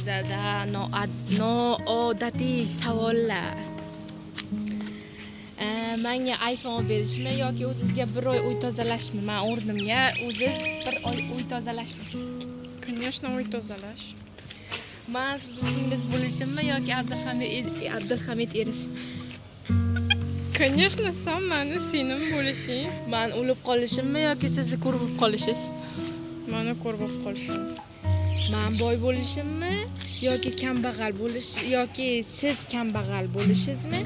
Bizada noodatiy savollar. Menga iPhone olib berishmi yoki o'zingizga bir oy uy tozalashmi? Men o'rnimga o'zingiz bir oy uy tozalashmi? Конечно, uy tozalash. Men sizni singlingiz bo'lishimmi yoki Abdulhamid erismi? Конечно, sen meni singlim bo'lishing. Men o'lib qolishimmi yoki sizni ko'rib qolishingiz? Meni ko'rib qolishing. Men boy bo'lishimmi yoki kambag'al bo'lish yoki siz kambag'al bo'lishingizmi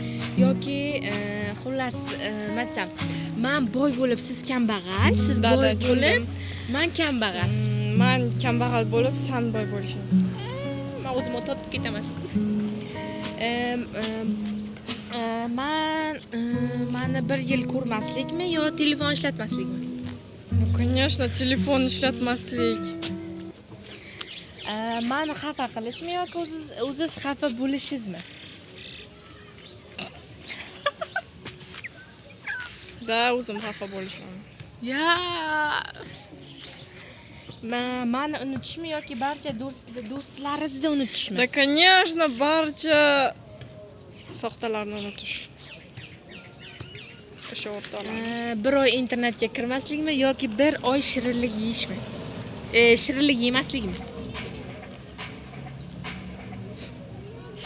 yoki xullas aytsam men boy bo'lib siz kambag'al, siz boy bo'lib men kambag'al. Men kambag'al bo'lib sen boy bo'lishing. Men o'zim o'tib ketaman. Meni bir yil ko'rmaslikmi yo telefon ishlatmaslikmi? Ну, конечно, telefon ishlatmaslik. Meni xafa qilishmi yoki o'zingiz xafa bo'lishingizmi? Da, o'zim xafa bo'lishim. Ya. Meni unutishmi yoki barcha do'stlaringizni unutishmi? Da, конечно, barcha soxtalarni unutish. O'sha o'rtalar. Bir oy internetga kirmaslikmi yoki bir oy shirinlik yeyishmi? Shirinlik yemaslikmi?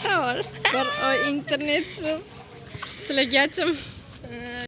Savol. Bir oy internetsiz sizlargachim